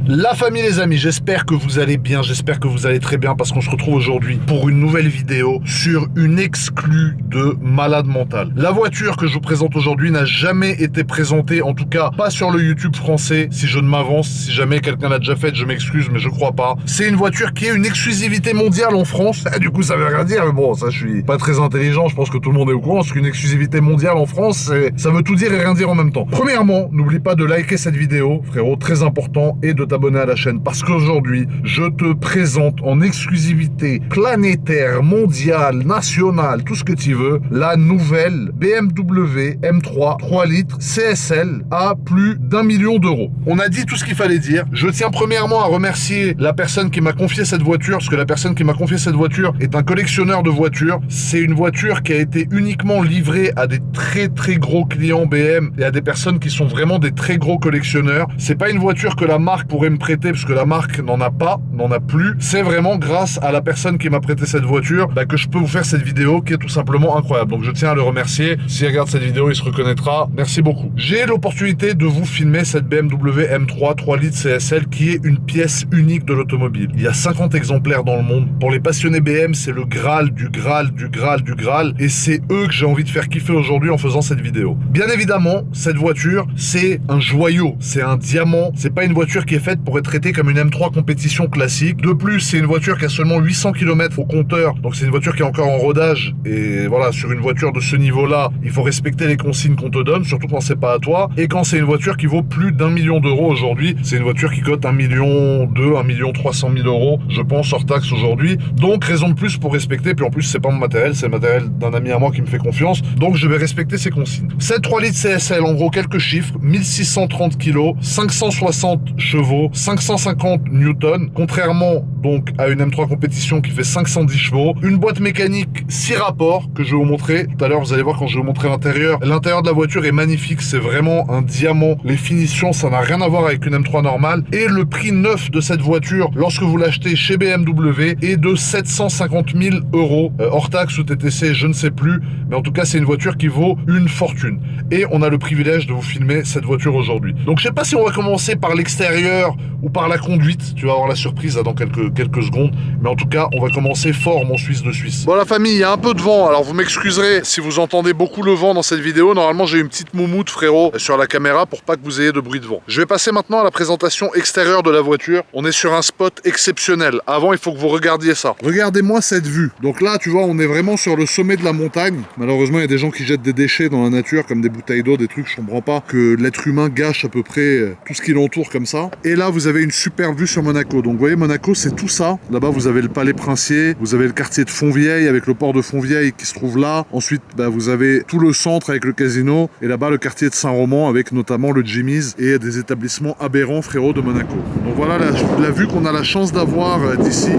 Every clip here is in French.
La famille, les amis, j'espère que vous allez bien, j'espère que vous allez très bien parce qu'on se retrouve aujourd'hui pour une nouvelle vidéo sur une exclue de malade mental. La voiture que je vous présente aujourd'hui n'a jamais été présentée, en tout cas pas sur le YouTube français. Si je ne m'avance, si jamais quelqu'un l'a déjà fait, je m'excuse, mais je crois pas. C'est une voiture qui est une exclusivité mondiale en France. Du coup, ça veut rien dire, mais bon, ça, je suis pas très intelligent, je pense que tout le monde est au courant, parce qu'une exclusivité mondiale en France, ça veut tout dire et rien dire en même temps. Premièrement, n'oublie pas de liker cette vidéo, frérot, très important, et de t'abonner à la chaîne parce qu'aujourd'hui, je te présente en exclusivité planétaire, mondiale, nationale, tout ce que tu veux, la nouvelle BMW M3 3 litres CSL à plus d'1 million d'euros. On a dit tout ce qu'il fallait dire. Je tiens premièrement à remercier la personne qui m'a confié cette voiture, parce que la personne qui m'a confié cette voiture est un collectionneur de voitures. C'est une voiture qui a été uniquement livrée à des très gros clients BM et à des personnes qui sont vraiment des très gros collectionneurs. C'est pas une voiture que la marque pourrait me prêter parce que la marque n'en a pas, n'en a plus. C'est vraiment grâce à la personne qui m'a prêté cette voiture que je peux vous faire cette vidéo qui est tout simplement incroyable. Donc je tiens à le remercier. S'il regarde cette vidéo, il se reconnaîtra. Merci beaucoup. J'ai l'opportunité de vous filmer cette BMW M3 3 litres CSL qui est une pièce unique de l'automobile. Il y a 50 exemplaires dans le monde. Pour les passionnés BM, c'est le Graal du Graal du Graal du Graal et c'est eux que j'ai envie de faire kiffer aujourd'hui en faisant cette vidéo. Bien évidemment, cette voiture, c'est un joyau, c'est un diamant. C'est pas une voiture qui est faite pour être traitée comme une M3 compétition classique. De plus, c'est une voiture qui a seulement 800 km au compteur, donc c'est une voiture qui est encore en rodage. Et voilà, sur une voiture de ce niveau-là, il faut respecter les consignes qu'on te donne, surtout quand c'est pas à toi. Et quand c'est une voiture qui vaut plus d'1 million d'euros aujourd'hui, c'est une voiture qui cote 1 million 2, 1 million 300 000 euros, je pense, hors taxe aujourd'hui. Donc raison de plus pour respecter. Puis en plus, c'est pas mon matériel, c'est le matériel d'un ami à moi qui me fait confiance. Donc je vais respecter ces consignes. Cette 3 litres CSL, en gros, quelques chiffres: 1630 kg, 560 chevaux, 550 newtons, contrairement donc à une M3 compétition qui fait 510 chevaux. Une boîte mécanique 6 rapports que je vais vous montrer tout à l'heure. Vous allez voir quand je vais vous montrer l'intérieur. L'intérieur de la voiture est magnifique, c'est vraiment un diamant. Les finitions, ça n'a rien à voir avec une M3 normale. Et le prix neuf de cette voiture, lorsque vous l'achetez chez BMW, est de 750 000 euros, hors taxe ou TTC, je ne sais plus. Mais en tout cas, c'est une voiture qui vaut une fortune. Et on a le privilège de vous filmer cette voiture aujourd'hui. Donc je sais pas si on va commencer par l'extérieur ou par la conduite. Tu vas avoir la surprise là, dans quelques secondes. Mais en tout cas, on va commencer fort, mon Suisse de Suisse. Bon, la famille, il y a un peu de vent. Alors vous m'excuserez si vous entendez beaucoup le vent dans cette vidéo. Normalement, j'ai une petite moumoute, frérot, sur la caméra pour pas que vous ayez de bruit de vent. Je vais passer maintenant à la présentation extérieure de la voiture. On est sur un spot exceptionnel. Avant, il faut que vous regardiez ça. Regardez-moi cette vue. Donc là, tu vois, on est vraiment sur le sommet de la montagne. Malheureusement, il y a des gens qui jettent des déchets dans la nature, comme des bouteilles d'eau, des trucs. Je comprends pas que l'être humain gâche à peu près tout ce qui l'entoure comme ça. Et là, vous avez une super vue sur Monaco. Donc vous voyez, Monaco, c'est tout ça. Là-bas, vous avez le Palais Princier, vous avez le quartier de Fontvieille avec le port de Fontvieille qui se trouve là. Ensuite, vous avez tout le centre avec le casino. Et là-bas, le quartier de Saint-Roman avec notamment le Jimmy's et des établissements aberrants, frérot, de Monaco. Donc voilà la vue qu'on a la chance d'avoir d'ici.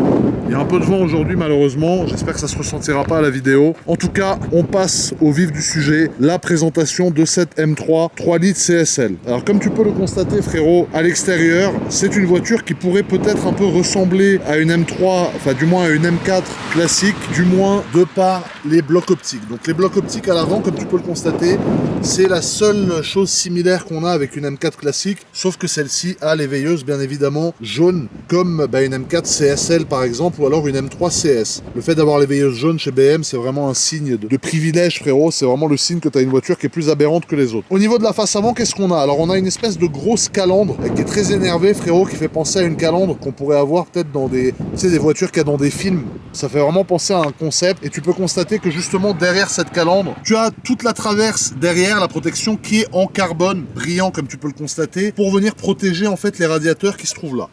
Il y a un peu de vent aujourd'hui, malheureusement. J'espère que ça se ressentira pas à la vidéo. En tout cas, on passe au vif du sujet, la présentation de cette M3 3 litres CSL. Alors, comme tu peux le constater, frérot, à l'extérieur, c'est une voiture qui pourrait peut-être un peu ressembler à une M3, enfin du moins à une M4 classique, du moins de par les blocs optiques. Donc les blocs optiques à l'avant, comme tu peux le constater, c'est la seule chose similaire qu'on a avec une M4 classique, sauf que celle-ci a les veilleuses bien évidemment jaunes, comme une M4 CSL par exemple, ou alors une M3 CS. Le fait d'avoir les veilleuses jaunes chez BM, c'est vraiment un signe de privilège, frérot. C'est vraiment le signe que tu as une voiture qui est plus aberrante que les autres. Au niveau de la face avant, qu'est-ce qu'on a? Alors on a une espèce de grosse calandre qui est très énervée, frérot, qui fait penser à une calandre qu'on pourrait avoir peut-être dans des, tu sais, des voitures qu'il y a dans des films. Ça fait vraiment penser à un concept. Et tu peux constater que justement derrière cette calandre, tu as toute la traverse derrière, la protection qui est en carbone brillant, comme tu peux le constater, pour venir protéger en fait les radiateurs qui se trouvent là.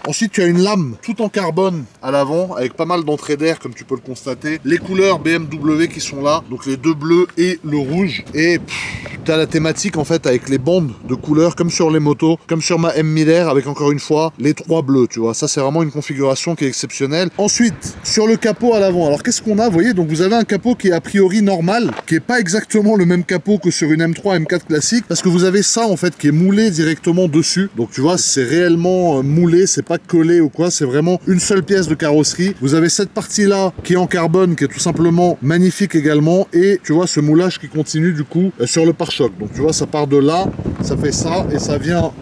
Ensuite, tu as une lame tout en carbone à l'avant, avec pas mal d'entrées d'air, comme tu peux le constater. Les couleurs BMW qui sont là, donc les deux bleus et le rouge. Et tu as la thématique en fait avec les bandes de couleurs, comme sur les motos, comme sur ma M Miller, avec encore une fois les trois bleus, tu vois. Ça, c'est vraiment une configuration qui est exceptionnelle. Ensuite, sur le capot à l'avant, alors qu'est-ce qu'on a? Vous voyez, donc vous avez un capot qui est a priori normal, qui est pas exactement le même capot que sur une M3, M4 classique, parce que vous avez ça en fait qui est moulé directement dessus. Donc tu vois, c'est réellement moulé, c'est pas collé ou quoi, c'est vraiment une seule pièce de carrosserie. Vous avez cette partie-là qui est en carbone, qui est tout simplement magnifique également, et tu vois ce moulage qui continue du coup sur le pare-choc. Donc tu vois, ça part de là, ça fait ça, et ça vient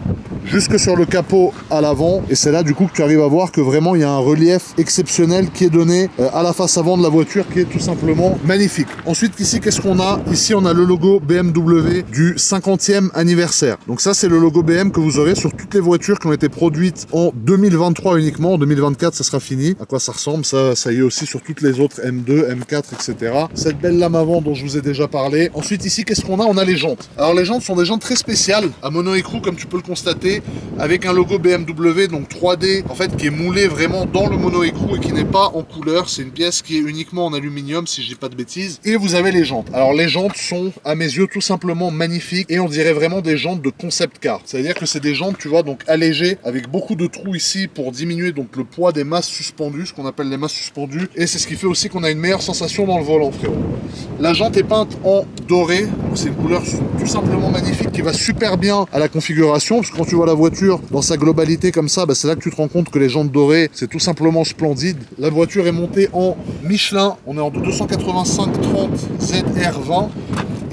jusque sur le capot à l'avant. Et c'est là du coup que tu arrives à voir que vraiment il y a un relief exceptionnel qui est donné à la face avant de la voiture, qui est tout simplement magnifique. Ensuite ici, qu'est-ce qu'on a? Ici on a le logo BMW du 50e anniversaire. Donc ça c'est le logo BM que vous aurez sur toutes les voitures qui ont été produites en 2023 uniquement. En 2024 ça sera fini. À quoi ça ressemble? Ça y est aussi sur toutes les autres M2, M4, etc. Cette belle lame avant dont je vous ai déjà parlé. Ensuite ici, qu'est-ce qu'on a? On a les jantes. Alors les jantes sont des jantes très spéciales à mono-écrou, comme tu peux le constater, avec un logo BMW, donc 3D, en fait, qui est moulé vraiment dans le mono-écrou et qui n'est pas en couleur. C'est une pièce qui est uniquement en aluminium, si je dis pas de bêtises. Et vous avez les jantes. Alors les jantes sont, à mes yeux, tout simplement magnifiques et on dirait vraiment des jantes de concept car. C'est-à-dire que c'est des jantes, tu vois, donc allégées, avec beaucoup de trous ici pour diminuer donc le poids des masses suspendues, ce qu'on appelle les masses suspendues. Et c'est ce qui fait aussi qu'on a une meilleure sensation dans le volant, frérot. La jante est peinte en doré, c'est une couleur tout simplement magnifique qui va super bien à la configuration, parce que quand tu vois la voiture dans sa globalité comme ça, c'est là que tu te rends compte que les jantes dorées, c'est tout simplement splendide. La voiture est montée en Michelin, on est en 285/30 ZR20.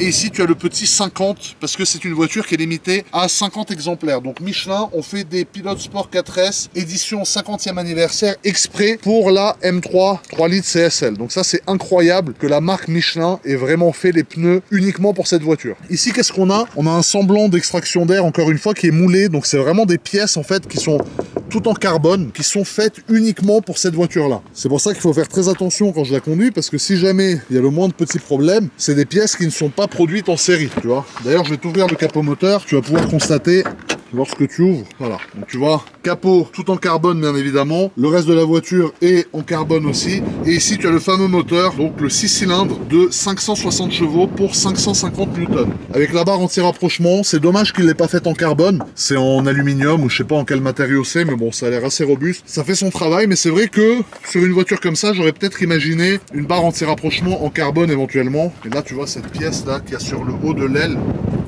Et ici, tu as le petit 50, parce que c'est une voiture qui est limitée à 50 exemplaires. Donc Michelin, on fait des Pilote Sport 4S, édition 50e anniversaire, exprès pour la M3 3 litres CSL. Donc ça, c'est incroyable que la marque Michelin ait vraiment fait les pneus uniquement pour cette voiture. Ici, qu'est-ce qu'on a? On a un semblant d'extraction d'air, encore une fois, qui est moulé. Donc c'est vraiment des pièces, en fait, qui sont tout en carbone, qui sont faites uniquement pour cette voiture-là. C'est pour ça qu'il faut faire très attention quand je la conduis, parce que si jamais il y a le moindre petit problème, c'est des pièces qui ne sont pas produites en série, tu vois. D'ailleurs, je vais t'ouvrir le capot moteur, tu vas pouvoir constater lorsque tu ouvres, voilà. Donc tu vois, capot tout en carbone bien évidemment, le reste de la voiture est en carbone aussi, et ici tu as le fameux moteur, donc le 6 cylindres de 560 chevaux pour 550 Newton. Avec la barre anti-rapprochement, c'est dommage qu'il ne l'ait pas faite en carbone, c'est en aluminium ou je sais pas en quel matériau c'est, mais bon, ça a l'air assez robuste, ça fait son travail, mais c'est vrai que sur une voiture comme ça, j'aurais peut-être imaginé une barre anti-rapprochement en carbone éventuellement, et là tu vois cette pièce là qui a sur le haut de l'aile,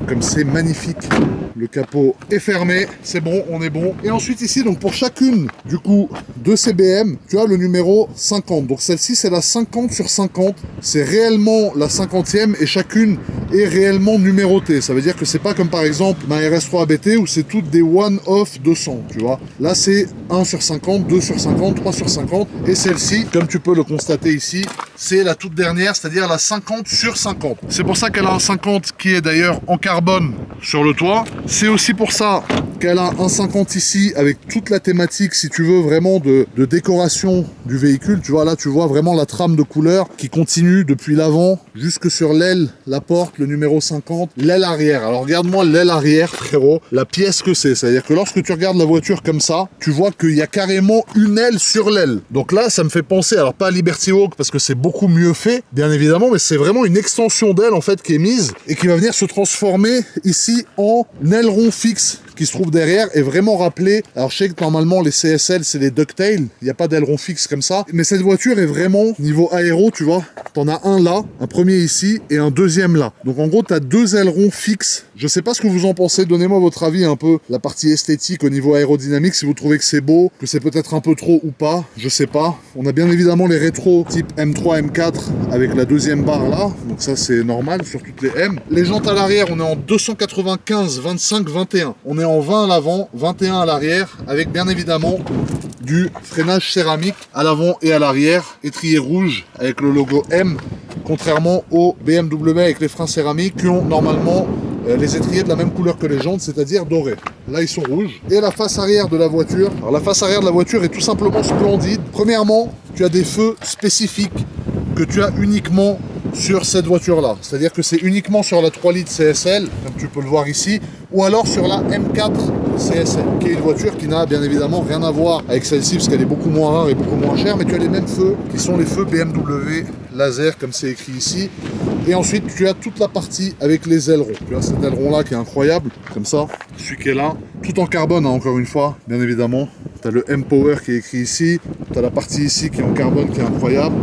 comme c'est magnifique. Le capot est fermé, c'est bon, on est bon. Et ensuite ici, donc pour chacune du coup de ces BM, tu as le numéro 50. Donc celle-ci, c'est la 50 sur 50. C'est réellement la 50e et chacune est réellement numérotée. Ça veut dire que c'est pas comme par exemple ma RS3 ABT où c'est toutes des one-off 200, tu vois. Là, c'est 1 sur 50, 2 sur 50, 3 sur 50. Et celle-ci, comme tu peux le constater ici, c'est la toute dernière, c'est-à-dire la 50 sur 50. C'est pour ça qu'elle a un 50 qui est d'ailleurs en carbone sur le toit. C'est aussi pour ça qu'elle a un 50 ici avec toute la thématique, si tu veux, vraiment de décoration du véhicule. Tu vois, là, tu vois vraiment la trame de couleur qui continue depuis l'avant jusque sur l'aile, la porte, le numéro 50, l'aile arrière. Alors, regarde-moi l'aile arrière, frérot, la pièce que c'est. C'est-à-dire que lorsque tu regardes la voiture comme ça, tu vois qu'il y a carrément une aile sur l'aile. Donc là, ça me fait penser, alors pas à Liberty Walk parce que c'est beaucoup mieux fait, bien évidemment, mais c'est vraiment une extension d'aile, en fait, qui est mise et qui va venir se transformer ici en aileron fixe qui se trouve derrière est vraiment rappelé. Alors je sais que normalement les CSL c'est les ducktails, il n'y a pas d'aileron fixe comme ça, mais cette voiture est vraiment niveau aéro, tu vois, t'en as un là, un premier ici et un deuxième là. Donc en gros t'as deux ailerons fixes. Je sais pas ce que vous en pensez, donnez-moi votre avis un peu, la partie esthétique au niveau aérodynamique, si vous trouvez que c'est beau, que c'est peut-être un peu trop ou pas, je sais pas. On a bien évidemment les rétros type M3, M4 avec la deuxième barre là, donc ça c'est normal sur toutes les M. Les jantes à l'arrière, on est en 295, 25, 21. On est en 20 à l'avant, 21 à l'arrière, avec bien évidemment du freinage céramique à l'avant et à l'arrière, étrier rouge avec le logo M, contrairement aux BMW avec les freins céramiques qui ont normalement les étriers de la même couleur que les jantes, c'est-à-dire dorés. Là, ils sont rouges. Et la face arrière de la voiture, alors la face arrière de la voiture est tout simplement splendide. Premièrement, tu as des feux spécifiques que tu as uniquement sur cette voiture-là. C'est-à-dire que c'est uniquement sur la 3 litres CSL, comme tu peux le voir ici, ou alors sur la M4 CSL, qui est une voiture qui n'a bien évidemment rien à voir avec celle-ci, parce qu'elle est beaucoup moins rare et beaucoup moins chère, mais tu as les mêmes feux, qui sont les feux BMW laser, comme c'est écrit ici. Et ensuite, tu as toute la partie avec les ailerons. Tu as cet aileron-là qui est incroyable, comme ça, celui qui est là, tout en carbone, hein, encore une fois, bien évidemment. Tu as le M-Power qui est écrit ici, tu as la partie ici qui est en carbone, qui est incroyable.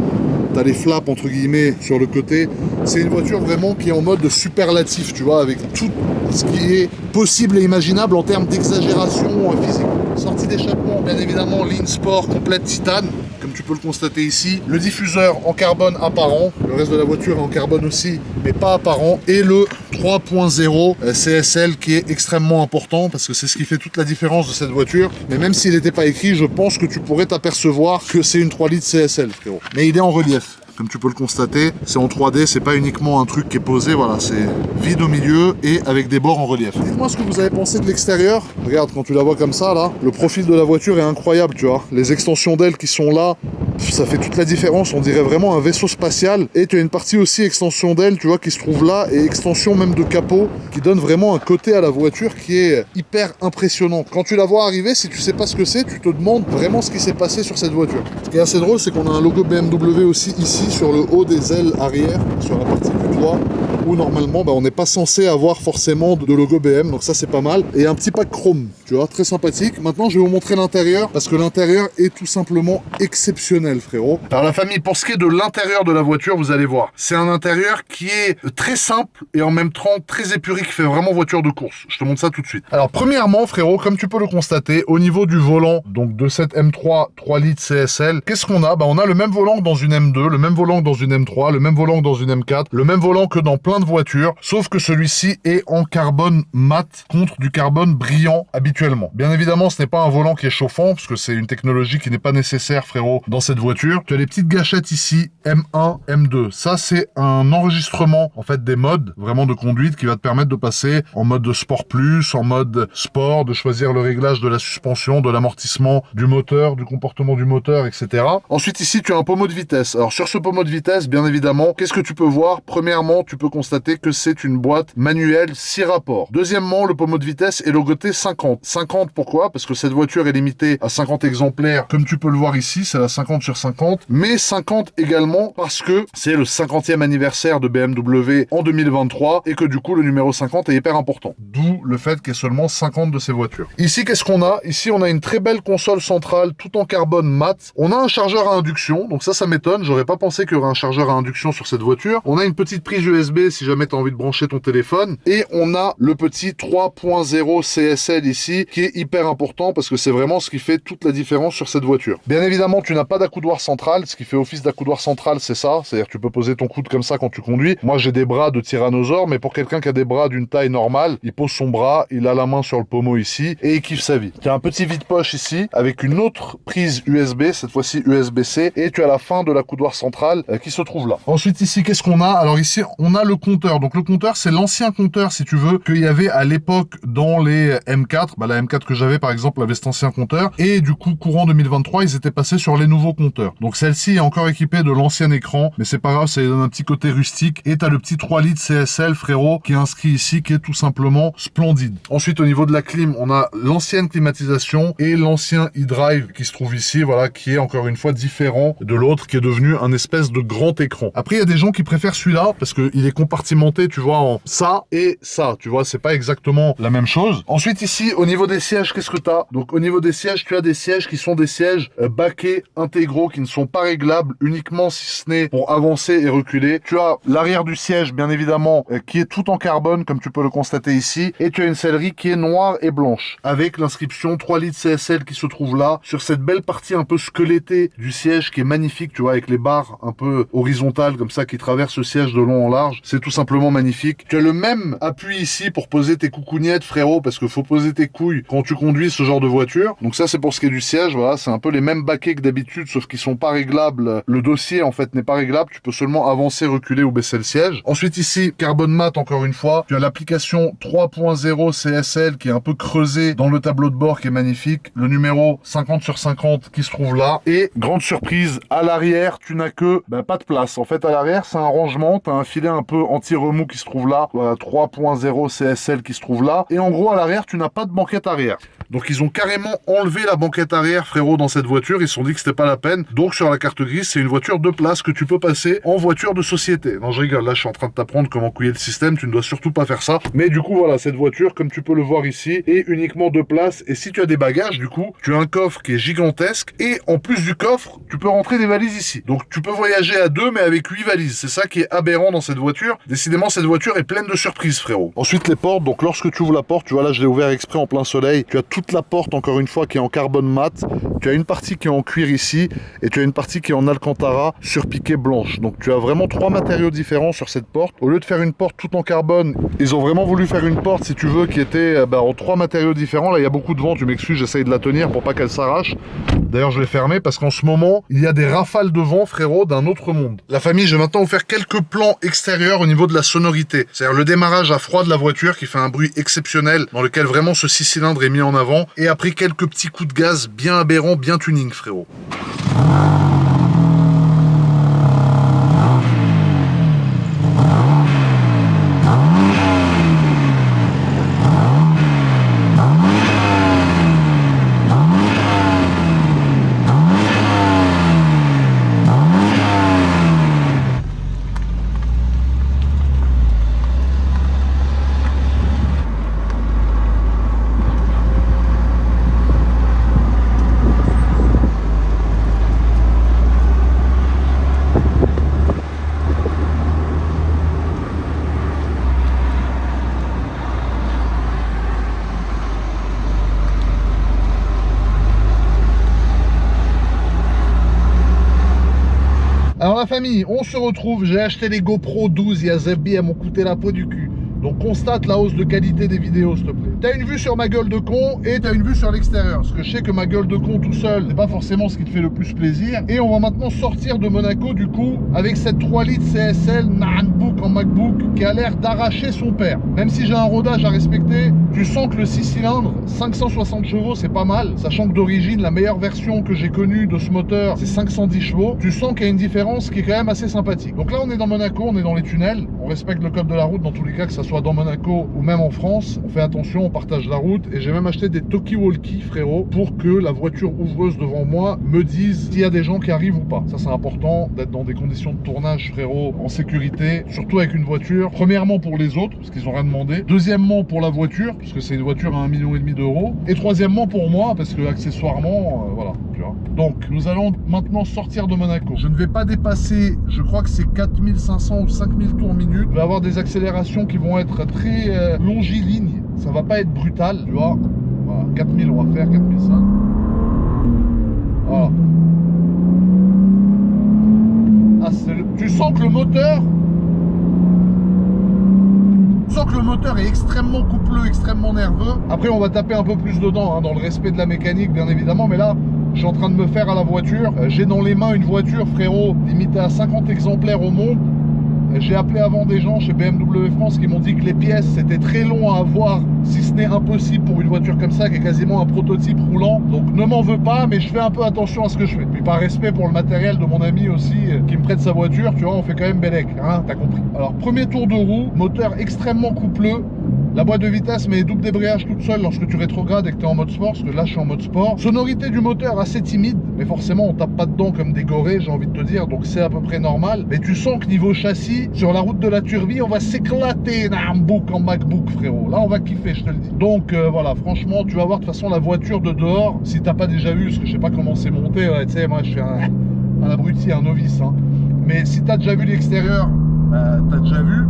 T'as les flaps entre guillemets sur le côté. C'est une voiture vraiment qui est en mode superlatif, tu vois, avec tout ce qui est possible et imaginable en termes d'exagération physique. Sortie d'échappement, bien évidemment, ligne sport complète titane, comme tu peux le constater ici, le diffuseur en carbone apparent, le reste de la voiture est en carbone aussi, mais pas apparent, et le 3.0 CSL qui est extrêmement important parce que c'est ce qui fait toute la différence de cette voiture. Mais même s'il n'était pas écrit, je pense que tu pourrais t'apercevoir que c'est une 3 litres CSL, frérot. Mais il est en relief. Comme tu peux le constater, c'est en 3D, c'est pas uniquement un truc qui est posé, voilà, c'est vide au milieu et avec des bords en relief. Dites-moi ce que vous avez pensé de l'extérieur. Regarde, quand tu la vois comme ça, là, le profil de la voiture est incroyable, tu vois. Les extensions d'ailes qui sont là, ça fait toute la différence, on dirait vraiment un vaisseau spatial. Et tu as une partie aussi extension d'aile, tu vois, qui se trouve là, et extension même de capot, qui donne vraiment un côté à la voiture qui est hyper impressionnant. Quand tu la vois arriver, si tu sais pas ce que c'est, tu te demandes vraiment ce qui s'est passé sur cette voiture. Ce qui est assez drôle, c'est qu'on a un logo BMW aussi ici, sur le haut des ailes arrière, sur la partie du toit, où normalement on n'est pas censé avoir forcément de logo BM, donc ça c'est pas mal. Et un petit pack chrome, tu vois, très sympathique. Maintenant je vais vous montrer l'intérieur, parce que l'intérieur est tout simplement exceptionnel, frérot. Alors la famille, pour ce qui est de l'intérieur de la voiture, vous allez voir, c'est un intérieur qui est très simple et en même temps très épuré, qui fait vraiment voiture de course. Je te montre ça tout de suite. Alors premièrement, frérot, comme tu peux le constater, au niveau du volant, donc de cette M3 3 litres CSL, qu'est-ce qu'on a? On a le même volant que dans une M2, le même volant que dans une M3, le même volant que dans une M4, le même volant que dans plein de voitures, sauf que celui-ci est en carbone mat contre du carbone brillant habituellement. Bien évidemment, ce n'est pas un volant qui est chauffant, parce que c'est une technologie qui n'est pas nécessaire, frérot, dans cette voiture. Tu as les petites gâchettes ici, M1, M2. Ça, c'est un enregistrement, en fait, des modes vraiment de conduite qui va te permettre de passer en mode de sport plus, en mode sport, de choisir le réglage de la suspension, de l'amortissement, du moteur, du comportement du moteur, etc. Ensuite, ici, tu as un pommeau de vitesse. Alors, sur ce pommeau de vitesse, bien évidemment, qu'est-ce que tu peux voir? Premièrement, tu peux constater que c'est une boîte manuelle 6 rapports. Deuxièmement, le pommeau de vitesse est logoté 50. 50, pourquoi? Parce que cette voiture est limitée à 50 exemplaires. Comme tu peux le voir ici, c'est la 50/50. Mais 50 également parce que c'est le 50e anniversaire de BMW en 2023 et que du coup, le numéro 50 est hyper important. D'où le fait qu'il y ait seulement 50 de ces voitures. Ici, qu'est-ce qu'on a? Ici, on a une très belle console centrale tout en carbone mat. On a un chargeur à induction, donc ça m'étonne. J'aurais pas pensé qu'il y aurait un chargeur à induction sur cette voiture. On a une petite prise USB si jamais tu as envie de brancher ton téléphone. Et on a le petit 3.0 CSL ici qui est hyper important parce que c'est vraiment ce qui fait toute la différence sur cette voiture. Bien évidemment, tu n'as pas d'accoudoir central. Ce qui fait office d'accoudoir central, c'est ça. C'est-à-dire que tu peux poser ton coude comme ça quand tu conduis. Moi, j'ai des bras de tyrannosaure, mais pour quelqu'un qui a des bras d'une taille normale, il pose son bras, il a la main sur le pommeau ici et il kiffe sa vie. Tu as un petit vide-poche ici avec une autre prise USB, cette fois-ci USB-C, et tu as la fin de l'accoudoir central qui se trouve là. Ensuite, ici, qu'est-ce qu'on a? Alors ici, on a le compteur. Donc le compteur, c'est l'ancien compteur, si tu veux, qu'il y avait à l'époque dans les M4. La M4 que j'avais, par exemple, avait cet ancien compteur. Et du coup, courant 2023, ils étaient passés sur les nouveaux compteurs. Donc celle-ci est encore équipée de l'ancien écran, mais c'est pas grave, ça lui donne un petit côté rustique. Et t'as le petit 3 litres CSL, frérot, qui est inscrit ici, qui est tout simplement splendide. Ensuite, au niveau de la clim, on a l'ancienne climatisation et l'ancien e-drive qui se trouve ici, voilà, qui est encore une fois différent de l'autre, qui est devenu un espèce de grand écran. Après, il y a des gens qui préfèrent celui-là parce qu'il est compartimenté, tu vois, en ça et ça, tu vois, c'est pas exactement la même chose. Ensuite, ici, au niveau des sièges, qu'est-ce que tu as? Donc, au niveau des sièges, tu as des sièges qui sont des sièges baquets intégraux qui ne sont pas réglables uniquement si ce n'est pour avancer et reculer. Tu as l'arrière du siège, bien évidemment, qui est tout en carbone, comme tu peux le constater ici, et tu as une sellerie qui est noire et blanche, avec l'inscription 3 litres CSL qui se trouve là, sur cette belle partie un peu squelettée du siège qui est magnifique, tu vois, avec les barres un peu horizontales comme ça qui traversent le siège de long en large. C'est tout simplement magnifique. Tu as le même appui ici pour poser tes coucougnettes, frérot, parce qu'il faut poser tes couilles quand tu conduis ce genre de voiture. Donc ça, c'est pour ce qui est du siège, voilà, c'est un peu les mêmes baquets que d'habitude, sauf qu'ils sont pas réglables. Le dossier, en fait, n'est pas réglable. Tu peux seulement avancer, reculer ou baisser le siège. Ensuite, ici, carbone mat, encore une fois. Tu as l'application 3.0 CSL qui est un peu creusée dans le tableau de bord qui est magnifique. Le numéro 50/50 qui se trouve là. Et, grande surprise, à l'arrière, tu n'as que, pas de place. En fait, à l'arrière, c'est un rangement. Tu as un filet un peu anti-remous qui se trouve là. Voilà, 3.0 CSL qui se trouve là. Et en gros, à l'arrière, tu n'as pas de banquette arrière. Donc ils ont carrément enlevé la banquette arrière, frérot, dans cette voiture. Ils se sont dit que c'était pas la peine. Donc sur la carte grise, c'est une voiture de place que tu peux passer en voiture de société. Non, je rigole. Là, je suis en train de t'apprendre comment couiller le système. Tu ne dois surtout pas faire ça. Mais du coup, voilà, cette voiture, comme tu peux le voir ici, est uniquement de place. Et si tu as des bagages, du coup, tu as un coffre qui est gigantesque. Et en plus du coffre, tu peux rentrer des valises ici. Donc tu peux voyager à deux, mais avec 8 valises. C'est ça qui est aberrant dans cette voiture. Décidément, cette voiture est pleine de surprises, frérot. Ensuite, les portes. Donc lorsque tu ouvres la porte, tu vois là, je l'ai ouvert exprès en plein soleil. Tu as toute la porte, encore une fois, qui est en carbone mat. Tu as une partie qui est en cuir ici et tu as une partie qui est en alcantara sur piqué blanche. Donc tu as vraiment 3 matériaux différents sur cette porte. Au lieu de faire une porte toute en carbone, ils ont vraiment voulu faire une porte, si tu veux, qui était en 3 matériaux différents. Là, il y a beaucoup de vent, tu m'excuses, j'essaye de la tenir pour pas qu'elle s'arrache. D'ailleurs, je l'ai fermée parce qu'en ce moment, il y a des rafales de vent, frérot, d'un autre monde. La famille, je vais maintenant vous faire quelques plans extérieurs au niveau de la sonorité. C'est-à-dire le démarrage à froid de la voiture qui fait un bruit exceptionnel, dans lequel vraiment ce 6 cylindres est mis en avant. Et après, quelques petits coups de gaz bien aberrants, bien tuning, frérot. Alors la famille, on se retrouve, j'ai acheté les GoPro 12, il y a Zebby, elles m'ont coûté la peau du cul. Donc constate la hausse de qualité des vidéos, s'il te plaît. T'as une vue sur ma gueule de con et t'as une vue sur l'extérieur. Parce que je sais que ma gueule de con tout seul, c'est pas forcément ce qui te fait le plus plaisir. Et on va maintenant sortir de Monaco, du coup, avec cette 3 litres CSL MacBook en MacBook qui a l'air d'arracher son père. Même si j'ai un rodage à respecter, tu sens que le 6 cylindres, 560 chevaux, c'est pas mal. Sachant que d'origine, la meilleure version que j'ai connue de ce moteur, c'est 510 chevaux. Tu sens qu'il y a une différence qui est quand même assez sympathique. Donc là, on est dans Monaco, on est dans les tunnels. On respecte le code de la route dans tous les cas, que ça soit dans Monaco ou même en France. On fait attention, on partage la route. Et j'ai même acheté des talkie-walkie, frérot, pour que la voiture ouvreuse devant moi me dise s'il y a des gens qui arrivent ou pas. Ça, c'est important d'être dans des conditions de tournage, frérot, en sécurité, surtout avec une voiture. Premièrement pour les autres, parce qu'ils n'ont rien demandé. Deuxièmement pour la voiture, parce que c'est une voiture à 1,5 million d'euros. Et troisièmement pour moi, parce que accessoirement, voilà, tu vois. Donc, nous allons maintenant sortir de Monaco. Je ne vais pas dépasser, je crois que c'est 4500 ou 5000 tours minute. Je vais avoir des accélérations qui vont être très longilignes. Ça va pas être brutal, tu vois. Voilà, 4000 on va faire, 4005. Voilà. Ah, tu sens que le moteur... Tu sens que le moteur est extrêmement coupleux, extrêmement nerveux. Après, on va taper un peu plus dedans, hein, dans le respect de la mécanique, bien évidemment. Mais là, je suis en train de me faire à la voiture. J'ai dans les mains une voiture, frérot, limitée à 50 exemplaires au monde. J'ai appelé avant des gens chez BMW France qui m'ont dit que les pièces c'était très long à avoir, si ce n'est impossible pour une voiture comme ça qui est quasiment un prototype roulant. Donc ne m'en veux pas, mais je fais un peu attention à ce que je fais. Puis par respect pour le matériel de mon ami aussi qui me prête sa voiture, tu vois, on fait quand même bellec, hein, t'as compris. Alors premier tour de roue, moteur extrêmement coupleux. La boîte de vitesse met les doubles débrayages toute seule lorsque tu rétrogrades et que tu es en mode sport, parce que là je suis en mode sport. Sonorité du moteur assez timide, mais forcément on tape pas dedans comme des gorées, j'ai envie de te dire, donc c'est à peu près normal. Mais tu sens que niveau châssis, sur la route de la Turbie, on va s'éclater en MacBook, frérot. Là on va kiffer, je te le dis. Donc voilà, franchement, tu vas voir de toute façon la voiture de dehors, si t'as pas déjà vu, parce que je sais pas comment c'est monté, ouais, tu sais, moi je suis un abruti, un novice, hein. Mais si t'as déjà vu l'extérieur, t'as déjà vu.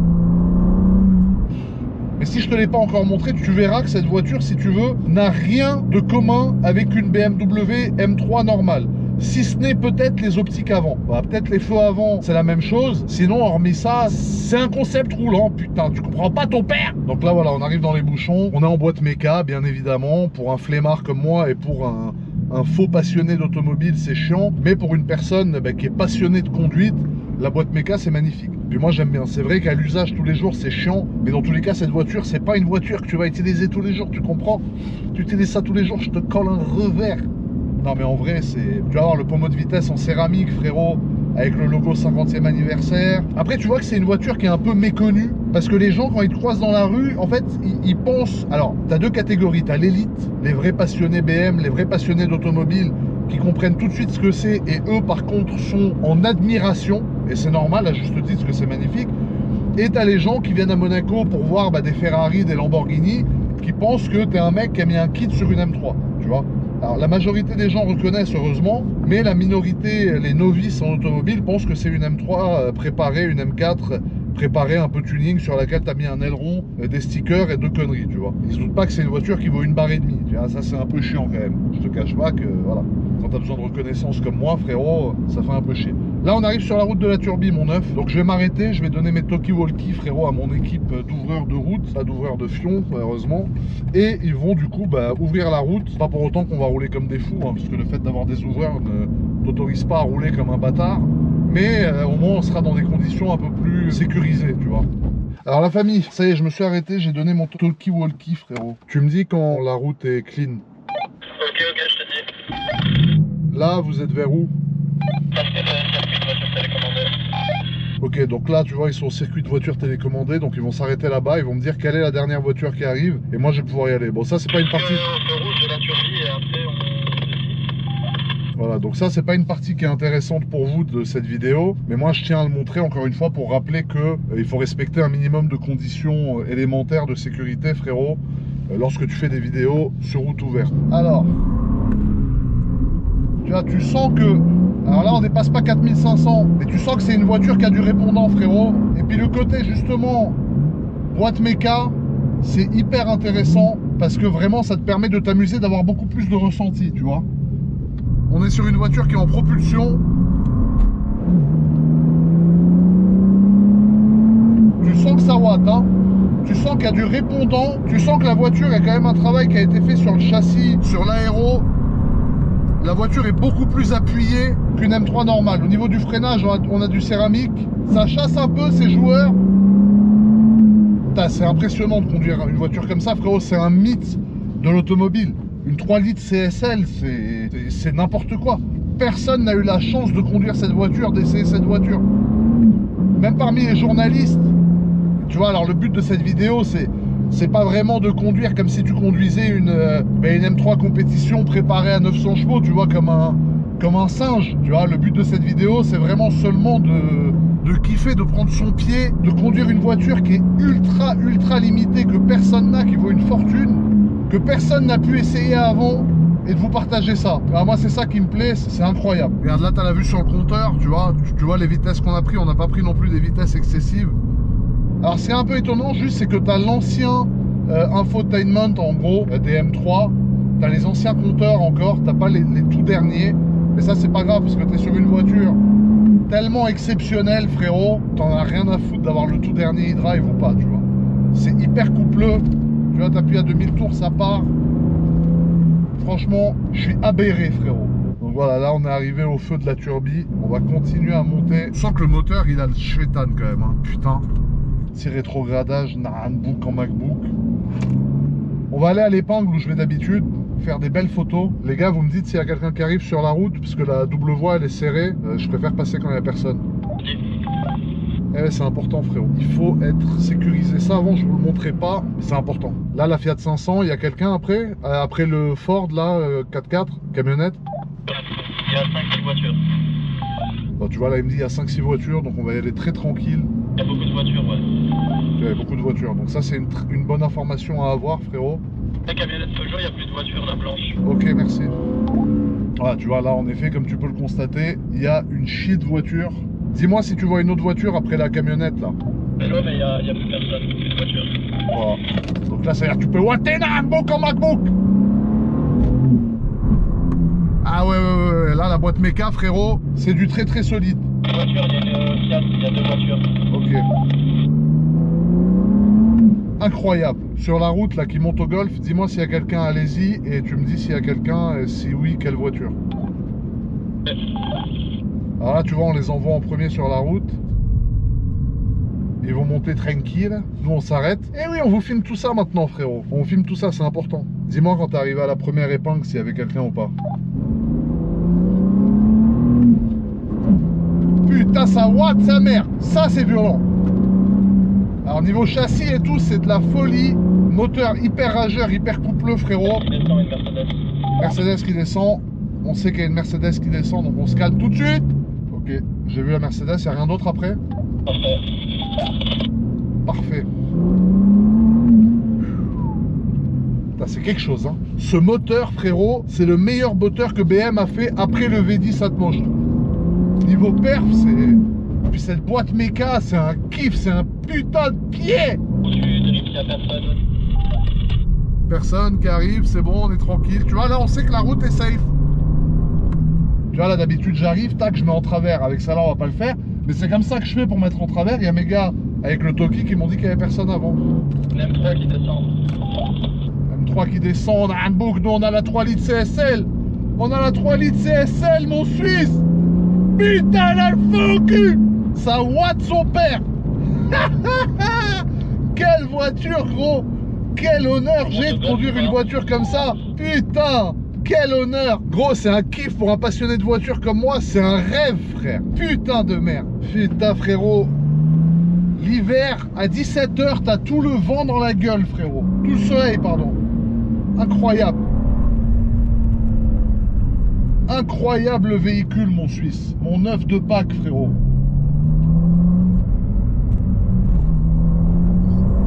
Mais si je te l'ai pas encore montré, tu verras que cette voiture, si tu veux, n'a rien de commun avec une BMW M3 normale. Si ce n'est peut-être les optiques avant. Bah, peut-être les feux avant, c'est la même chose. Sinon, hormis ça, c'est un concept roulant. Putain, tu comprends pas ton père. Donc là, voilà, on arrive dans les bouchons. On est en boîte méca, bien évidemment. Pour un flemmard comme moi et pour un faux passionné d'automobile, c'est chiant. Mais pour une personne qui est passionnée de conduite, la boîte méca, c'est magnifique. Puis moi, j'aime bien. C'est vrai qu'à l'usage tous les jours, c'est chiant. Mais dans tous les cas, cette voiture, c'est pas une voiture que tu vas utiliser tous les jours. Tu comprends? Tu utilises ça tous les jours, je te colle un revers. Non, mais en vrai, c'est... Tu vas voir le pommeau de vitesse en céramique, frérot, avec le logo 50e anniversaire. Après, tu vois que c'est une voiture qui est un peu méconnue. Parce que les gens, quand ils te croisent dans la rue, en fait, ils pensent... Alors, tu as deux catégories. Tu as l'élite, les vrais passionnés BM, les vrais passionnés d'automobile, qui comprennent tout de suite ce que c'est. Et eux, par contre, sont en admiration. Et c'est normal, à juste titre, que c'est magnifique. Et tu as les gens qui viennent à Monaco pour voir des Ferrari, des Lamborghini, qui pensent que tu es un mec qui a mis un kit sur une M3, tu vois. Alors la majorité des gens reconnaissent heureusement, mais la minorité, les novices en automobile, pensent que c'est une M3 préparée, une M4 préparée, un peu tuning, sur laquelle tu as mis un aileron, des stickers et 2 conneries, tu vois. Ils se doutent pas que c'est une voiture qui vaut 1,5 barre, tu vois, ça c'est un peu chiant quand même. Je te cache pas que, voilà, quand tu as besoin de reconnaissance comme moi, frérot, ça fait un peu chier. Là, on arrive sur la route de la Turbie, mon neuf. Donc je vais m'arrêter, je vais donner mes talkie-walkie, frérot, à mon équipe d'ouvreurs de route, pas d'ouvreurs de fion, heureusement. Et ils vont du coup ouvrir la route. Pas pour autant qu'on va rouler comme des fous, hein, parce que le fait d'avoir des ouvreurs ne t'autorise pas à rouler comme un bâtard. Mais au moins, on sera dans des conditions un peu plus sécurisées, tu vois. Alors la famille, ça y est, je me suis arrêté, j'ai donné mon talkie-walkie, frérot. Tu me dis quand la route est clean. Ok, je te dis. Là, vous êtes vers où? Circuit de voiture télécommandée. Ok, donc là, tu vois, ils sont au circuit de voiture télécommandée, donc ils vont s'arrêter là-bas, ils vont me dire quelle est la dernière voiture qui arrive, et moi je vais pouvoir y aller. Bon, ça, c'est pas une partie... Feu rouge de la Turbie, et après, on... Voilà, donc ça, c'est pas une partie qui est intéressante pour vous de cette vidéo, mais moi, je tiens à le montrer encore une fois pour rappeler que il faut respecter un minimum de conditions élémentaires de sécurité, frérot, lorsque tu fais des vidéos sur route ouverte. Alors, tu vois, tu sens que... Alors là, on dépasse pas 4500, mais tu sens que c'est une voiture qui a du répondant, frérot. Et puis le côté, justement, boîte méca, c'est hyper intéressant parce que vraiment, ça te permet de t'amuser, d'avoir beaucoup plus de ressenti, tu vois. On est sur une voiture qui est en propulsion. Tu sens que ça watt, hein. Tu sens qu'il y a du répondant. Tu sens que la voiture, il y a quand même un travail qui a été fait sur le châssis, sur l'aéro. La voiture est beaucoup plus appuyée qu'une M3 normale. Au niveau du freinage, on a du céramique. Ça chasse un peu ces joueurs. C'est impressionnant de conduire une voiture comme ça, frérot. C'est un mythe de l'automobile. Une 3 litres CSL, c'est n'importe quoi. Personne n'a eu la chance de conduire cette voiture, d'essayer cette voiture. Même parmi les journalistes. Tu vois, alors le but de cette vidéo, c'est pas vraiment de conduire comme si tu conduisais une M3 compétition préparée à 900 chevaux, tu vois, comme un singe. Tu vois, le but de cette vidéo, c'est vraiment seulement de kiffer, de prendre son pied, de conduire une voiture qui est ultra limitée, que personne n'a, qui vaut une fortune, que personne n'a pu essayer avant, et de vous partager ça. Alors moi, c'est ça qui me plaît, c'est incroyable. Regarde, là, tu as la vue sur le compteur, tu vois les vitesses qu'on a pris, on n'a pas pris non plus des vitesses excessives. Alors, ce qui est un peu étonnant, juste, c'est que tu as l'ancien infotainment, en gros, des M3. Tu as les anciens compteurs encore, tu n'as pas les tout derniers. Mais ça, c'est pas grave, parce que tu es sur une voiture tellement exceptionnelle, frérot. T'en as rien à foutre d'avoir le tout dernier e-drive ou pas, tu vois. C'est hyper coupleux. Tu vois, t'appuies à 2000 tours, ça part. Franchement, je suis aberré, frérot. Donc voilà, là, on est arrivé au feu de la Turbie. On va continuer à monter. Je sens que le moteur, il a le shaitan quand même, hein. Putain. Petit rétrogradage, Naranbook en MacBook. On va aller à l'épingle où je vais d'habitude faire des belles photos. Les gars, vous me dites s'il y a quelqu'un qui arrive sur la route, parce que la double voie elle est serrée. Je préfère passer quand il n'y a personne. Eh, c'est important, frérot. Il faut être sécurisé. Ça, avant, je vous le montrais pas, mais c'est important. Là, la Fiat 500, il y a quelqu'un après? Après le Ford, là, 4x4, camionnette? Il y a 5-6 voitures. Bon, tu vois, là, il me dit il y a 5-6 voitures, donc on va y aller très tranquille. Il y a beaucoup de voitures, ouais. Il y a beaucoup de voitures, donc ça, c'est une bonne information à avoir, frérot. La camionnette ce jour, il n'y a plus de voitures, la blanche. Ok, merci. Voilà, tu vois, là, en effet, comme tu peux le constater, il y a une chier de voitures. Dis-moi si tu vois une autre voiture après la camionnette, là. Mais ouais, mais il n'y a plus personne, plus de voitures. Voilà. Donc là, ça veut dire que tu peux watter un MacBook en MacBook. Ah ouais, là, la boîte méca, frérot, c'est du très solide. Une voiture, il y a une Fiat, il y a 2 voitures. Ok. Incroyable. Sur la route, là, qui monte au golf, dis-moi s'il y a quelqu'un, allez-y, et tu me dis s'il y a quelqu'un, et si oui, quelle voiture. Ouais. Alors là, tu vois, on les envoie en premier sur la route. Ils vont monter tranquille. Nous, on s'arrête. Et oui, on vous filme tout ça maintenant, frérot. On vous filme tout ça, c'est important. Dis-moi quand t'es arrivé à la première épingle s'il y avait quelqu'un ou pas. Putain, ça watt sa mère. Ça, c'est violent. Alors, niveau châssis et tout, c'est de la folie. Moteur hyper rageur, hyper coupleux, frérot. Qui descend, une Mercedes. Mercedes qui descend. On sait qu'il y a une Mercedes qui descend, donc on se calme tout de suite. Ok, j'ai vu la Mercedes, il n'y a rien d'autre après? Parfait. Parfait. C'est quelque chose, hein. Ce moteur, frérot, c'est le meilleur moteur que BM a fait après le V10 Atmos. Niveau perf, Puis cette boîte méca, c'est un kiff, c'est un putain de pied. Tu vérifies qu'il n'y a personne. Personne qui arrive, c'est bon, on est tranquille. Tu vois, là, on sait que la route est safe. Tu vois, là, d'habitude, j'arrive, tac, je mets en travers. Avec ça, là, on va pas le faire. Mais c'est comme ça que je fais pour mettre en travers. Il y a mes gars avec le Toki qui m'ont dit qu'il y avait personne avant. M3 qui descend. M3 qui descend, on a un bouc, nous, on a la 3 litres CSL. On a la 3 litres CSL, mon Suisse. Putain, là, le feu au cul. Ça watt son père. Quelle voiture, gros. Quel honneur j'ai de conduire une voiture comme ça. Putain, quel honneur. Gros, c'est un kiff pour un passionné de voiture comme moi. C'est un rêve, frère. Putain de merde. Putain, frérot. L'hiver, à 17h, t'as tout le vent dans la gueule, frérot. Tout le soleil, pardon. Incroyable. Incroyable véhicule, mon Suisse. Mon 9 de Pâques, frérot.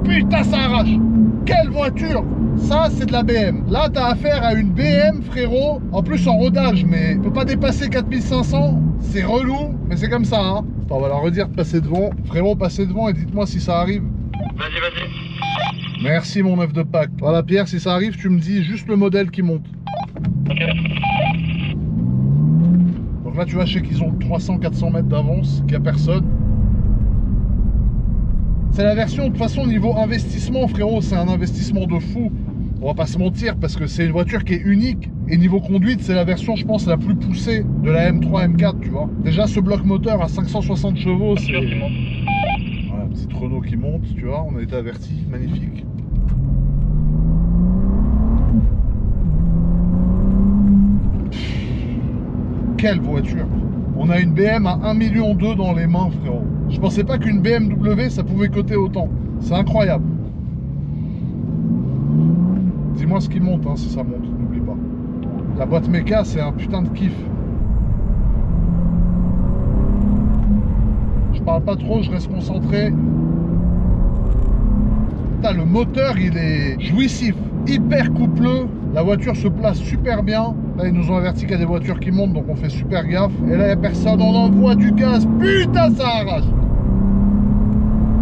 Putain, ça arrache. Quelle voiture. Ça, c'est de la BM. Là, t'as affaire à une BM, frérot. En plus, en rodage, mais peut pas dépasser 4500. C'est relou, mais c'est comme ça, hein. Attends, on va leur redire de passer devant. Frérot, passez devant et dites-moi si ça arrive. Vas-y, vas-y. Merci, mon 9 de Pâques. Voilà, Pierre, si ça arrive, tu me dis juste le modèle qui monte. Ok. Donc là, tu vois, je sais qu'ils ont 300-400 mètres d'avance, qu'il n'y a personne. C'est la version, de toute façon, niveau investissement, frérot, c'est un investissement de fou. On va pas se mentir, parce que c'est une voiture qui est unique. Et niveau conduite, c'est la version, je pense, la plus poussée de la M3, M4, tu vois. Déjà, ce bloc moteur à 560 chevaux, c'est... Voilà, petite Renault qui monte, tu vois, on a été avertis, magnifique. Quelle voiture! On a une BM à 1,2 million dans les mains, frérot. Je pensais pas qu'une BMW, ça pouvait coter autant. C'est incroyable. Dis-moi ce qui monte, hein, si ça monte, n'oublie pas. La boîte méca, c'est un putain de kiff. Je parle pas trop, je reste concentré. Putain, le moteur, il est jouissif, hyper coupleux. La voiture se place super bien. Là, ils nous ont averti qu'il y a des voitures qui montent, donc on fait super gaffe. Et là, il n'y a personne, on envoie du gaz. Putain, ça arrache.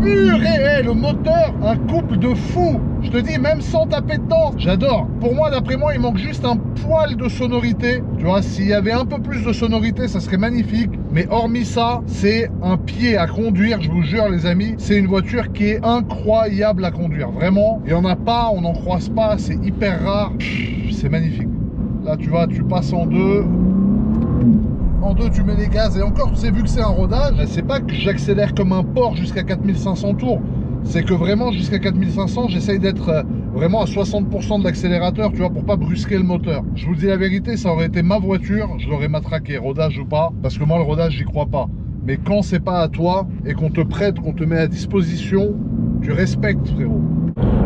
Purée, le moteur, un couple de fou. Je te dis, même sans taper dedans, j'adore. Pour moi, d'après moi, il manque juste un poil de sonorité. Tu vois, s'il y avait un peu plus de sonorité, ça serait magnifique. Mais hormis ça, c'est un pied à conduire, je vous jure, les amis. C'est une voiture qui est incroyable à conduire. Vraiment, il n'y en a pas, on n'en croise pas, c'est hyper rare. C'est magnifique. Là, tu vois, tu passes en deux. En deux, tu mets les gaz. Et encore, c'est vu que c'est un rodage, c'est pas que j'accélère comme un porc jusqu'à 4500 tours. C'est que vraiment, jusqu'à 4500, j'essaye d'être vraiment à 60% de l'accélérateur, tu vois, pour pas brusquer le moteur. Je vous dis la vérité, ça aurait été ma voiture, je l'aurais matraqué, rodage ou pas, parce que moi, le rodage, j'y crois pas. Mais quand c'est pas à toi, et qu'on te prête, qu'on te met à disposition, tu respectes, frérot.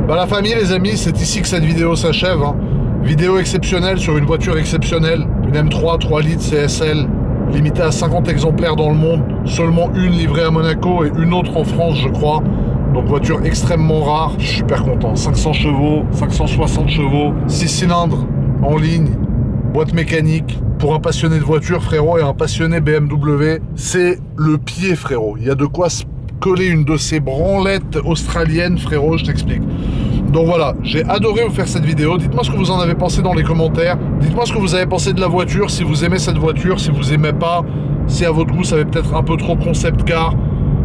Bah la famille, les amis, c'est ici que cette vidéo s'achève, hein. Vidéo exceptionnelle sur une voiture exceptionnelle, une M3 3 litres CSL, limitée à 50 exemplaires dans le monde, seulement une livrée à Monaco et une autre en France, je crois. Donc voiture extrêmement rare, je suis super content. 500 chevaux, 560 chevaux, 6 cylindres en ligne, boîte mécanique. Pour un passionné de voiture, frérot, et un passionné BMW, c'est le pied, frérot. Il y a de quoi se coller une de ces branlettes australiennes, frérot, je t'explique. Donc voilà, j'ai adoré vous faire cette vidéo. Dites-moi ce que vous en avez pensé dans les commentaires. Dites-moi ce que vous avez pensé de la voiture, si vous aimez cette voiture, si vous aimez pas, si à votre goût ça va peut-être un peu trop concept car.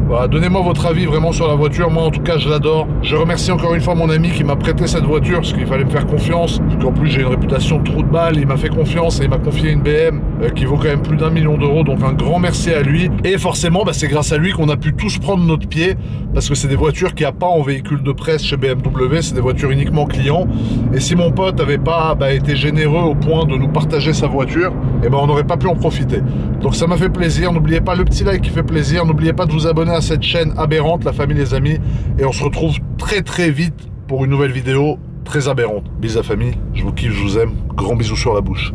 Voilà, donnez-moi votre avis vraiment sur la voiture. Moi en tout cas je l'adore. Je remercie encore une fois mon ami qui m'a prêté cette voiture parce qu'il fallait me faire confiance. Parce qu'en plus j'ai une réputation de trou de balle. Il m'a fait confiance et il m'a confié une BM qui vaut quand même plus d'1 million d'euros. Donc un grand merci à lui. Et forcément c'est grâce à lui qu'on a pu tous prendre notre pied. Parce que c'est des voitures qu'il n'y a pas en véhicule de presse chez BMW. C'est des voitures uniquement clients. Et si mon pote n'avait pas été généreux au point de nous partager sa voiture, on n'aurait pas pu en profiter. Donc ça m'a fait plaisir. N'oubliez pas le petit like qui fait plaisir. N'oubliez pas de vous abonner à cette chaîne aberrante, la famille, les amis, et on se retrouve très très vite pour une nouvelle vidéo très aberrante. Bisous la famille, je vous kiffe, je vous aime, gros bisous sur la bouche.